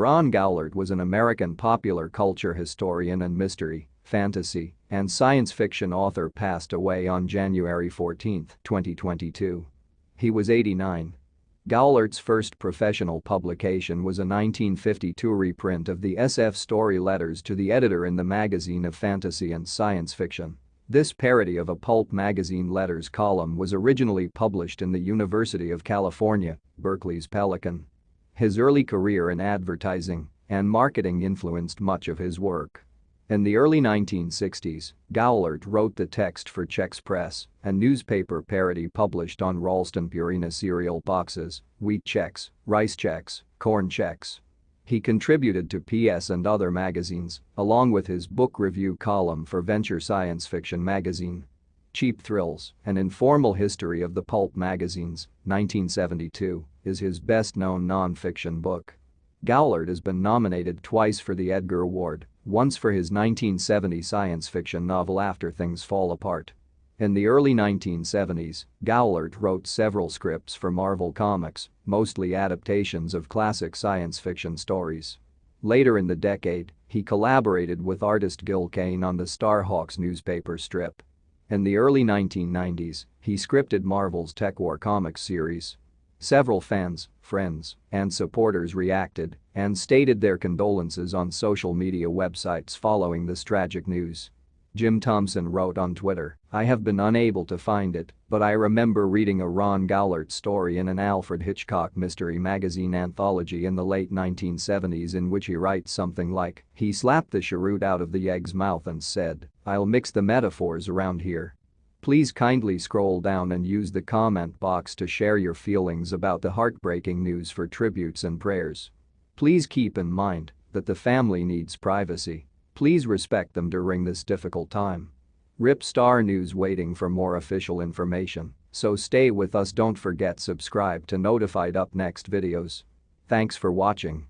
Ron Goulart was an American popular culture historian and mystery, fantasy, and science fiction author, passed away on January 14, 2022. He was 89. Goulart's first professional publication was a 1952 reprint of the SF story Letters to the Editor in the Magazine of Fantasy and Science Fiction. This parody of a pulp magazine Letters column was originally published in the University of California, Berkeley's Pelican. His early career in advertising and marketing influenced much of his work. In the early 1960s, Goulart wrote the text for Chex Press, a newspaper parody published on Ralston Purina cereal boxes, wheat Chex, rice Chex, corn Chex. He contributed to PS and other magazines, along with his book review column for Venture Science Fiction magazine. Cheap Thrills, an informal history of the pulp magazines, 1972, is his best-known non-fiction book. Goulart has been nominated twice for the Edgar Award, once for his 1970 science fiction novel After Things Fall Apart. In the early 1970s, Goulart wrote several scripts for Marvel Comics, mostly adaptations of classic science fiction stories. Later in the decade, he collaborated with artist Gil Kane on the Starhawks newspaper strip. In the early 1990s, he scripted Marvel's Tech War Comics series. Several fans, friends, and supporters reacted and stated their condolences on social media websites following this tragic news. Jim Thompson wrote on Twitter, "I have been unable to find it, but I remember reading a Ron Goulart story in an Alfred Hitchcock mystery magazine anthology in the late 1970s in which he writes something like, 'He slapped the cheroot out of the egg's mouth and said, I'll mix the metaphors around here.' Please kindly scroll down and use the comment box to share your feelings about the heartbreaking news for tributes and prayers. Please keep in mind that the family needs privacy. Please respect them during this difficult time. R.I.P. Star News waiting for more official information, so stay with us. Don't forget subscribe to notified up next videos. Thanks for watching.